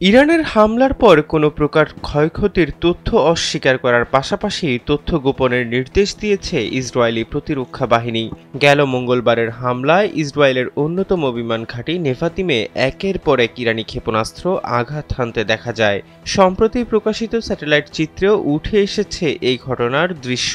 ইরানের হামলার পর কোনো প্রকার ক্ষয়ক্ষতির তথ্য অস্বীকার করার পাশাপাশি তথ্য গোপনের নির্দেশ দিয়েছে ইসরায়েলি প্রতিরক্ষা বাহিনী। গেল মঙ্গলবারের হামলায় ইসরায়েলের অন্যতম বিমান ঘাঁটি নেভাতিমে একের পর এক ইরানি ক্ষেপণাস্ত্র আঘাত হানতে দেখা যায়। সম্প্রতি প্রকাশিত স্যাটেলাইট চিত্রেও উঠে এসেছে এই ঘটনার দৃশ্য।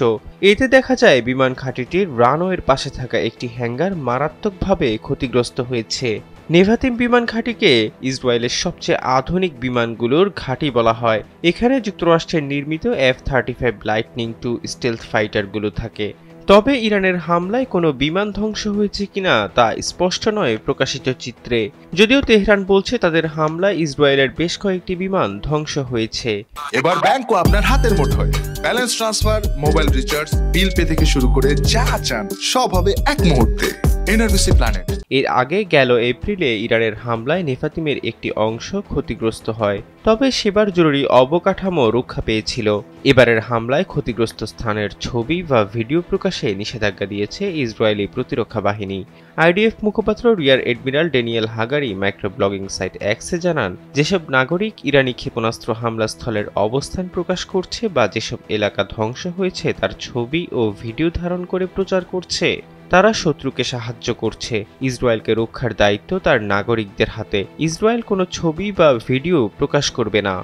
এতে দেখা যায় বিমান ঘাঁটিটির রানওয়ের পাশে থাকা একটি হ্যাঙ্গার মারাত্মকভাবে ক্ষতিগ্রস্ত হয়েছে। নেভাতিম বিমান ঘাঁটিকে ইসরায়েলের সবচেয়ে আধুনিক বিমানগুলোর ঘাঁটি বলা হয়। এখানে যুক্তরাষ্ট্রের নির্মিত F-35 লাইটনিং II স্টেলথ ফাইটারগুলো থাকে। তবে ইরানের হামলায় কোনো বিমান ধ্বংস হয়েছে কিনা তা স্পষ্ট নয় প্রকাশিত চিত্রে। যদিও তেহরান বলছে তাদের হামলায় ইসরায়েলের বেশ কয়েকটি বিমান ধ্বংস হয়েছে। এবার ব্যাংকও আপনার হাতের মুঠোয়। Balance transfer, mobile recharge, bill pay থেকে শুরু করে যা চান সব হবে এক মুহূর্তে। NRBC planet. এর আগে গেল এপ্রিলে ইরানের হামলায় নেভাতিমের একটি অংশ ক্ষতিগ্রস্ত হয়, তবে সেবার জরুরি অবকাঠামো রক্ষা পেয়েছিল। এবারের হামলায় ক্ষতিগ্রস্ত স্থানের ছবি বা ভিডিও প্রকাশে নিষেধাজ্ঞা দিয়েছে ইসরায়েলি প্রতিরক্ষা বাহিনী। আইডিএফ মুখপাত্র rear admiral Daniel Hagari microblogging site এক্সে জানান, যেসব নাগরিক ইরানি ক্ষেপণাস্ত্র হামলাস্থলের অবস্থান প্রকাশ করছে বা যেসব এলাকা ধ্বংস হয়েছে তার ছবি ও ভিডিও ধারণ করে প্রচার করছে, তারা শত্রুকে সাহায্য করছে। ইসরায়েলকে রক্ষার দায়িত্ব তার নাগরিকদের হাতে। ইসরায়েল কোনো ছবি বা ভিডিও প্রকাশ করবে না।